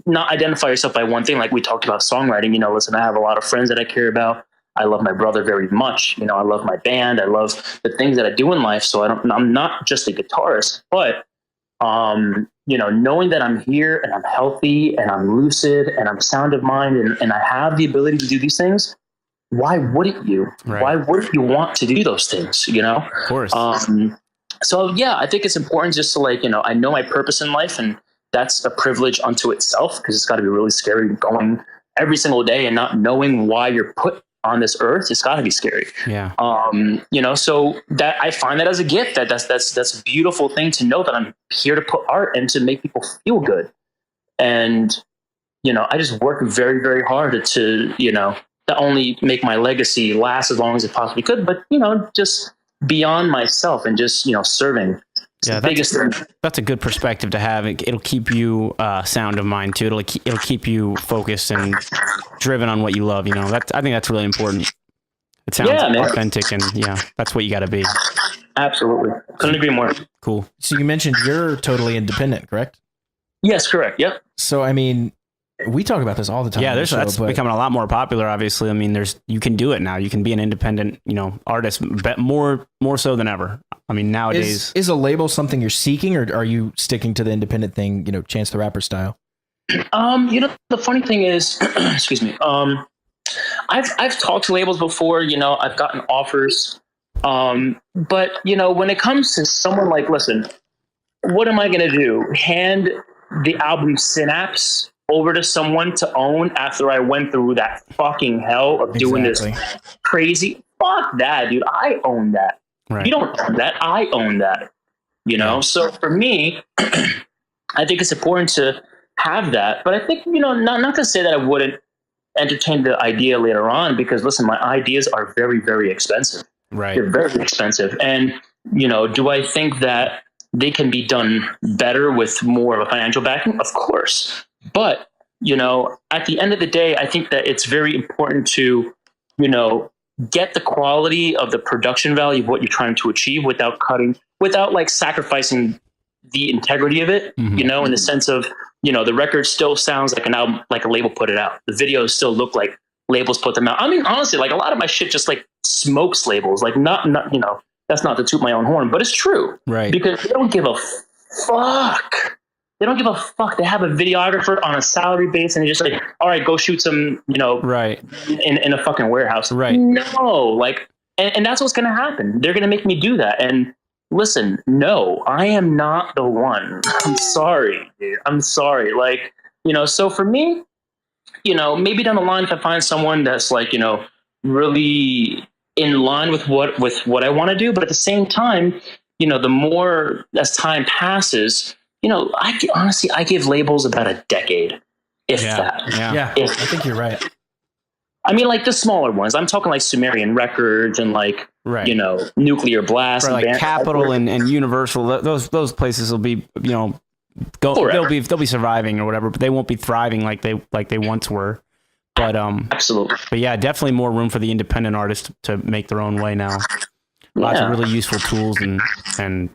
not identify yourself by one thing. Like we talked about songwriting, listen, I have a lot of friends that I care about. I love my brother very much. I love my band. I love the things that I do in life. So I'm not just a guitarist, but, knowing that I'm here and I'm healthy and I'm lucid and I'm sound of mind and I have the ability to do these things, why wouldn't you? Right. Why wouldn't you want to do those things? Of course. So yeah, I think it's important just to I know my purpose in life, and that's a privilege unto itself, because it's got to be really scary going every single day and not knowing why you're put on this earth. It's got to be scary. Yeah. So that I find that as a gift, that's a beautiful thing to know that I'm here to put art and to make people feel good. And, I just work very, very hard to, not only make my legacy last as long as it possibly could, but, just beyond myself and just, serving. Yeah, that's a good perspective to have. It'll keep you sound of mind too. It'll keep you focused and driven on what you love. I think that's really important. It sounds authentic, and that's what you got to be. Absolutely, couldn't agree more. Cool. So you mentioned you're totally independent, correct? Yes, correct. Yep. So I mean, we talk about this all the time. Yeah, that's becoming a lot more popular. Obviously, I mean, you can do it now. You can be an independent, artist, more so than ever. I mean, nowadays, is a label something you're seeking, or are you sticking to the independent thing? Chance the Rapper style. The funny thing is, excuse me. I've talked to labels before. I've gotten offers. But when it comes to someone listen, what am I going to do? Hand the album Synapse over to someone to own after I went through that fucking hell of doing this crazy? Fuck that, dude. I own that. Right. You don't own that. I own that. So for me, I think it's important to have that. But I think, not to say that I wouldn't entertain the idea later on, because listen, my ideas are very, very expensive. Right. They're very expensive. And, do I think that they can be done better with more of a financial backing? Of course. But, at the end of the day, I think that it's very important to, get the quality of the production value of what you're trying to achieve without sacrificing the integrity of it, in the sense of, the record still sounds like an album, like a label put it out. The videos still look like labels put them out. I mean, honestly, a lot of my shit just smokes labels, not, that's not to toot my own horn, but it's true. Right. Because they don't give a fuck They don't give a fuck. They have a videographer on a salary base, and they're just like, all right, go shoot some, right, in a fucking warehouse. Right. No, like, and that's what's going to happen. They're going to make me do that. And listen, no, I am not the one. I'm sorry, dude. I'm sorry. Like, so for me, maybe down the line, if I find someone that's like, really in line with what I want to do, but at the same time, the more as time passes, I give labels about a decade, if that. Yeah. I think you're right. I mean, like the smaller ones. I'm talking like Sumerian Records and like, Nuclear Blast, right, like Capitol and Universal. Those places will be, they'll be surviving or whatever, but they won't be thriving like they once were. But absolutely. But yeah, definitely more room for the independent artists to make their own way now. Lots of really useful tools and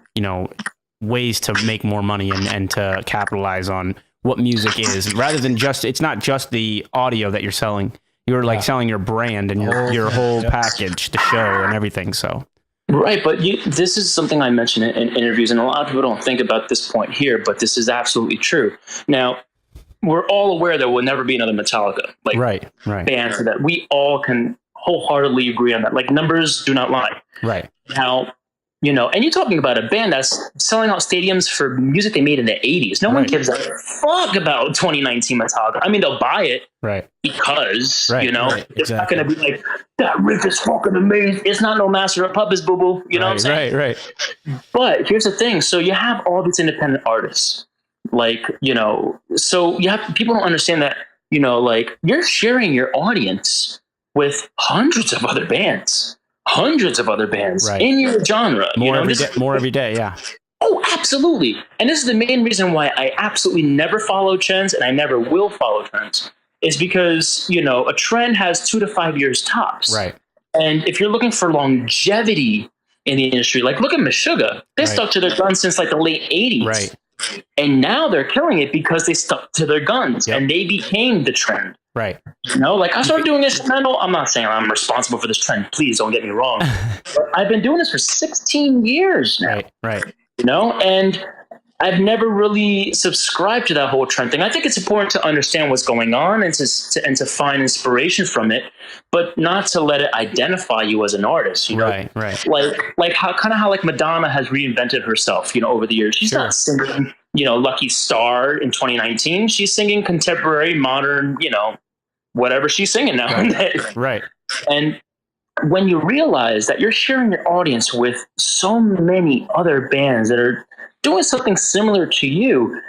ways to make more money and to capitalize on what music is, rather than it's not just the audio that you're selling. You're like selling your brand and your whole package, the show and everything. So. Right, but this is something I mention in interviews, and a lot of people don't think about this point here, but this is absolutely true. Now, we're all aware there will never be another Metallica, like right. band, so that we all can wholeheartedly agree on that. Like, numbers do not lie. Right. Now, and you're talking about a band that's selling out stadiums for music they made in the 80s. No one gives a fuck about 2019 Metallica. I mean, they'll buy it, right? Because it's exactly. not going to be like, that riff is fucking amazing. It's not no Master of Puppets, boo boo. You know what I'm saying? Right. But here's the thing. So you have all these independent artists, like, so you have, people don't understand that, like, you're sharing your audience with hundreds of other bands in your genre. More every day. Yeah. Oh, absolutely. And this is the main reason why I absolutely never follow trends, and I never will follow trends, is because, a trend has 2 to 5 years tops. Right. And if you're looking for longevity in the industry, like look at Meshuggah. They stuck to their guns since like the late 80s. Right. And now they're killing it because they stuck to their guns and they became the trend. Right. Like I started doing instrumental. I'm not saying I'm responsible for this trend. Please don't get me wrong. But I've been doing this for 16 years now. Right. And I've never really subscribed to that whole trend thing. I think it's important to understand what's going on and to find inspiration from it, but not to let it identify you as an artist. Right. Like how like Madonna has reinvented herself, over the years. She's not singing, Lucky Star in 2019. She's singing contemporary, modern, whatever she's singing now. Right. And when you realize that you're sharing your audience with so many other bands that are doing something similar to you,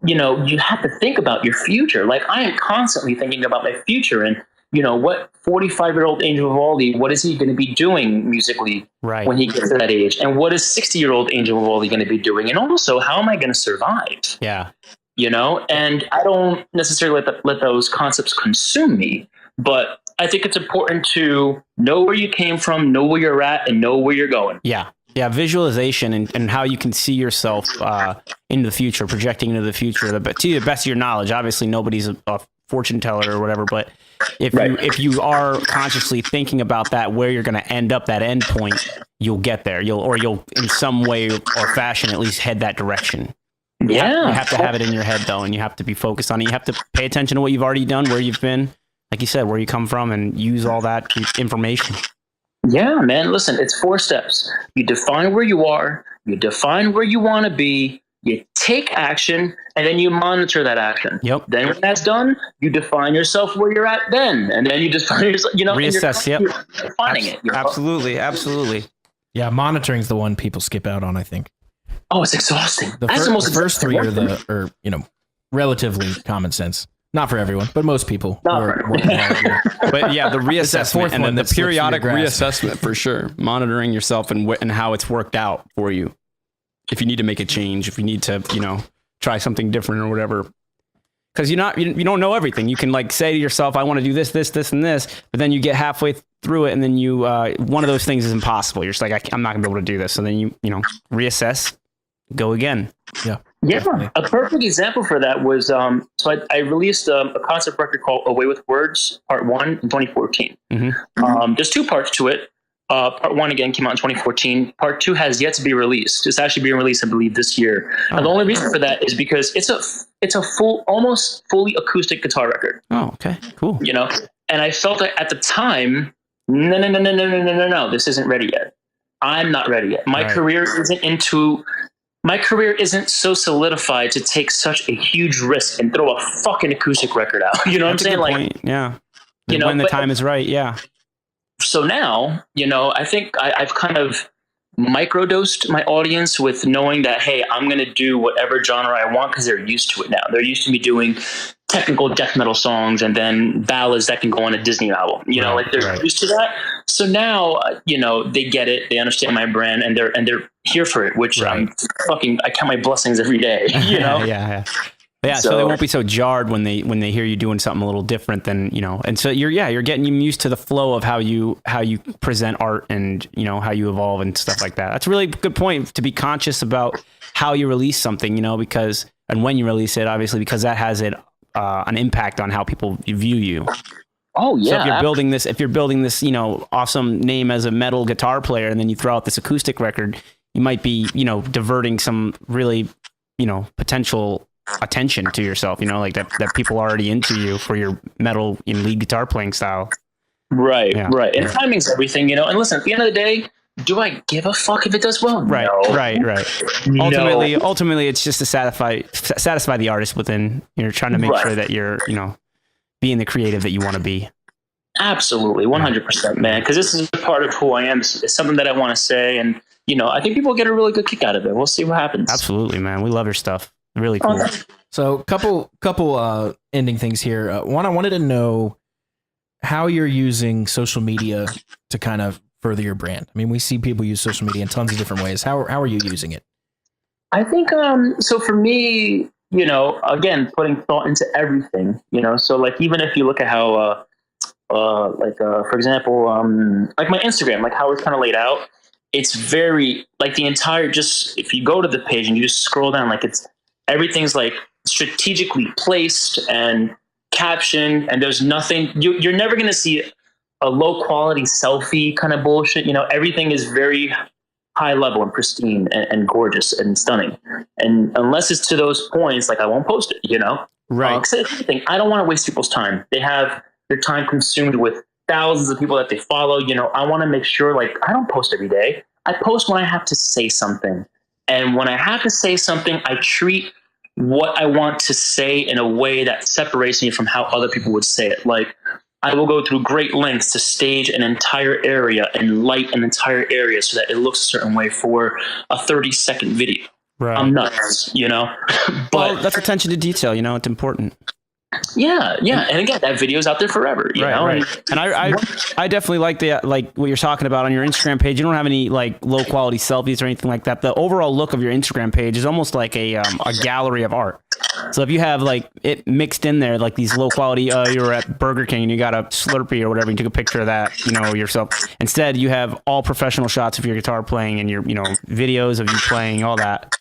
you have to think about your future. Like I am constantly thinking about my future and, what 45-year-old Angel Vivaldi, what is he going to be doing musically when he gets to that age? And what is 60-year-old Angel Vivaldi going to be doing? And also, how am I going to survive? Yeah. And I don't necessarily let those concepts consume me, but I think it's important to know where you came from, know where you're at, and know where you're going. Yeah. Yeah, visualization and how you can see yourself into the future, projecting into the future, to the best of your knowledge. Obviously, nobody's a fortune teller or whatever, but if you are consciously thinking about that, where you're going to end up, that end point, you'll get there. You'll in some way or fashion at least head that direction. You have to have it in your head though, and you have to be focused on it. You have to pay attention to what you've already done, where you've been, like you said, where you come from, and use all that information. Yeah, man. Listen, it's 4 steps. You define where you are, you define where you want to be, you take action, and then you monitor that action. Yep. Then when that's done, you define yourself where you're at then. And then you define yourself, reassess, you're defining it. Absolutely. Yeah, monitoring's the one people skip out on, I think. Oh, it's exhausting. The first 3 are relatively common sense. Not for everyone, but most people. But yeah, the reassessment and then the periodic reassessment for sure. Monitoring yourself and how it's worked out for you. If you need to make a change, if you need to, try something different or whatever. Because you don't know everything. You can like say to yourself, I want to do this, and this, but then you get halfway through it and then you one of those things is impossible. You're just like, I'm not gonna be able to do this. So then you reassess, go again. Yeah. Yeah, definitely. a perfect example for that was so I released a concept record called Away with Words Part 1 in 2014. Mm-hmm. There's 2 parts to it. Part 1 again came out in 2014. Part 2 has yet to be released. It's actually being released, I believe, this year. Oh. And the only reason for that is because it's a almost fully acoustic guitar record. Oh, okay, cool. You know, and I felt that at the time, no, this isn't ready yet. I'm not ready yet. My career isn't so solidified to take such a huge risk and throw a fucking acoustic record out. You know what I'm saying? Like, point. Yeah. When the time is right. Yeah. So now, I think I've kind of microdosed my audience with knowing that, hey, I'm going to do whatever genre I want because they're used to it now. They're used to me doing technical death metal songs and then ballads that can go on a Disney album. Like they're used to that. So now, they get it. They understand my brand and they're here for it, which I count my blessings every day, Yeah, so they won't be so jarred when they hear you doing something a little different than, and so you're getting them used to the flow of how you present art and, how you evolve and stuff like that. That's a really good point to be conscious about how you release something, because, and when you release it, obviously, because that has an impact on how people view you. Oh yeah. So if you're building this, awesome name as a metal guitar player, and then you throw out this acoustic record, you might be, diverting some really, potential attention to yourself, like that people are already into you for your metal in lead guitar playing style. Right. And timing's everything, and listen, at the end of the day, do I give a fuck if it does well? Right. No. Right. Ultimately it's just to satisfy the artist within. You're trying to make sure that you're, being the creative that you want to be. Absolutely. 100%, man. Because this is part of who I am. It's something that I want to say. And, I think people get a really good kick out of it. We'll see what happens. Absolutely, man. We love your stuff. Really cool. Okay. So couple ending things here. One, I wanted to know how you're using social media to kind of further your brand. I mean, we see people use social media in tons of different ways. How are you using it? I think, so for me, again, putting thought into everything, so like, even if you look at how, for example, like my Instagram, like how it's kind of laid out, it's very like the entire, just, if you go to the page and you just scroll down, like everything's like strategically placed and captioned, and there's nothing, you're never going to see a low quality selfie kind of bullshit. Everything is very high level and pristine and gorgeous and stunning. And unless it's to those points, like I won't post it, Right. I don't want to waste people's time. They have their time consumed with thousands of people that they follow. I want to make sure, like, I don't post every day. I post when I have to say something. And when I have to say something, I treat what I want to say in a way that separates me from how other people would say it. Like, I will go through great lengths to stage an entire area and light an entire area so that it looks a certain way for a 30-second video. Right. I'm nuts, But well, that's attention to detail, it's important. Yeah. And again, that video's out there forever, you know? Right. And I definitely like what you're talking about on your Instagram page. You don't have any like low quality selfies or anything like that. The overall look of your Instagram page is almost like a gallery of art. So if you have like it mixed in there, like these low quality, you were at Burger King and you got a Slurpee or whatever, you took a picture of that, yourself. Instead, you have all professional shots of your guitar playing and your, videos of you playing, all that,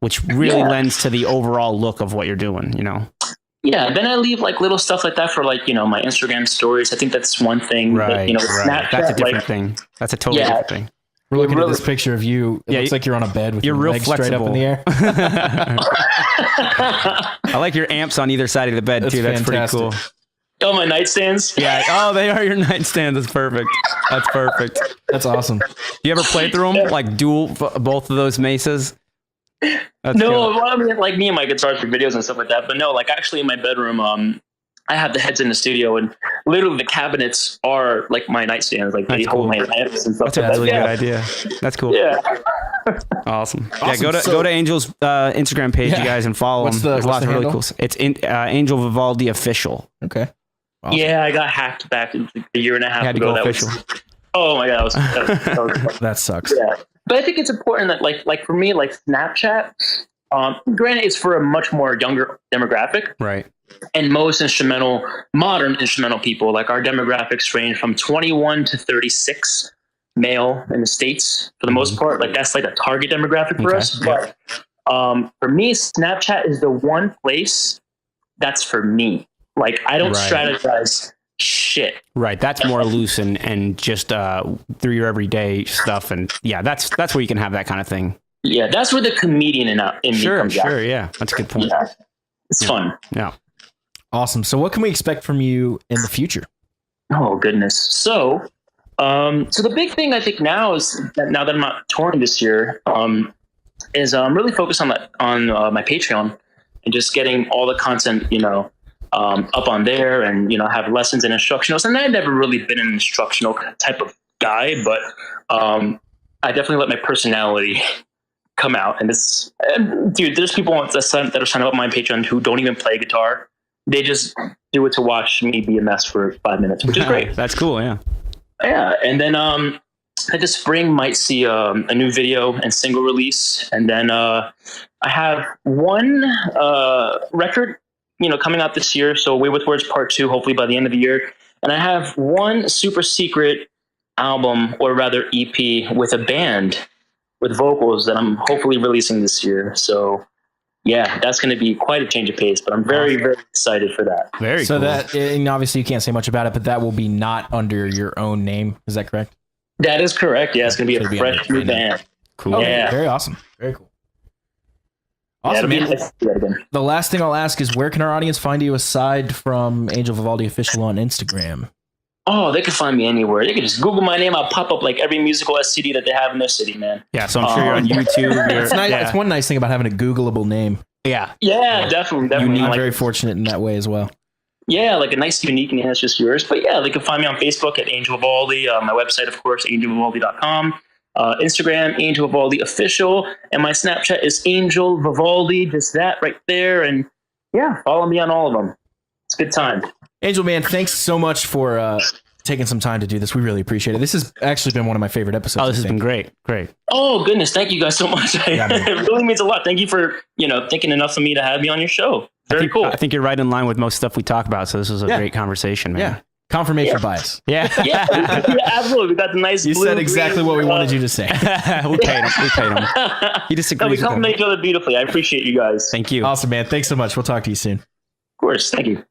which really lends to the overall look of what you're doing, Yeah, then I leave like little stuff like that for like, my Instagram stories. I think that's one thing. Right, that, Snapchat, that's a different thing. That's a totally different thing. We're looking at this picture of you. It looks like you're on a bed with your legs straight up in the air. I like your amps on either side of the bed too. That's fantastic. Pretty cool. Oh, my nightstands? Yeah. Oh, they are your nightstands. That's perfect. That's awesome. You ever play through them? Like both of those mesas? No, well, I mean, like me and my guitars for videos and stuff like that. But no, like actually in my bedroom, I have the heads in the studio, and literally the cabinets are like my nightstands. Like they hold my amps and stuff. That's a really good idea. That's cool. Yeah. Awesome. Yeah, go to Angel's Instagram page, you guys, and follow him. There's lots of really cool. It's Angel Vivaldi official. Okay. Awesome. Yeah, I got hacked back a year and a half ago. That official. Oh my god, that was that sucks. Yeah. But I think it's important that like for me, like Snapchat, granted it's for a much more younger demographic. Right. And most modern instrumental people, like our demographics range from 21 to 36 male in the States for the most part. Like that's like a target demographic for us. But for me, Snapchat is the one place that's for me. Like I don't strategize shit. Right. That's more loose and just through your everyday stuff. And yeah, that's where you can have that kind of thing. Yeah, that's where the comedian in me comes out. Sure. Yeah, that's a good point. Yeah, it's fun. Yeah. Awesome. So what can we expect from you in the future? Oh goodness. So the big thing I think now is that now that I'm not touring this year, is really focused on my Patreon and just getting all the content, up on there, and have lessons and instructionals. And I've never really been an instructional type of guy, but I definitely let my personality come out. And dude, there's people that are signed up on my Patreon who don't even play guitar. They just do it to watch me be a mess for 5 minutes, which is great. That's cool. Yeah. Yeah. And then I this spring might see a new video and single release. And then I have one record, coming out this year. So Way With Words Part 2, hopefully by the end of the year. And I have one super secret album, or rather EP, with a band with vocals that I'm hopefully releasing this year. So yeah, that's going to be quite a change of pace, but I'm very, very excited for that. Very so cool. That, and obviously you can't say much about it, but that will be not under your own name. Is that correct? That is correct. Yeah, it's going to be a fresh new band. Cool. Oh, Yeah. Very awesome. Very cool. Awesome, Yeah, man. nice to do that again. The last thing I'll ask is, where can our audience find you aside from Angel Vivaldi Official on Instagram? Oh, they can find me anywhere. They can just Google my name. I'll pop up like every musical SCD that they have in their city, man. Yeah, so I'm sure you're on YouTube. It's nice. It's one nice thing about having a Googleable name. Yeah. Yeah, definitely. I'm Like, very fortunate in that way as well. yeah, like a nice, unique name that's just yours. But yeah, they can find me on Facebook at Angel Vivaldi. My website, of course, angelvivaldi.com. Instagram, Angel Vivaldi Official. And my Snapchat is Angel Vivaldi. Just that right there. And yeah, follow me on all of them. It's a good time. Angel, man, thanks so much for taking some time to do this. We really appreciate it. This has actually been one of my favorite episodes. Oh, this has been great. Oh, goodness. Thank you guys so much. Yeah, it really means a lot. Thank you for, thinking enough of me to have me on your show. Very cool. I think you're right in line with most stuff we talk about. So this was a great conversation, man. Yeah. Confirmation bias. Yeah. Yeah, absolutely. We got the nice You blue, said exactly green, what we wanted you to say. we paid him. He disagrees we with him. compliment each other beautifully. I appreciate you guys. Thank you. Awesome, man. Thanks so much. We'll talk to you soon. Of course. Thank you.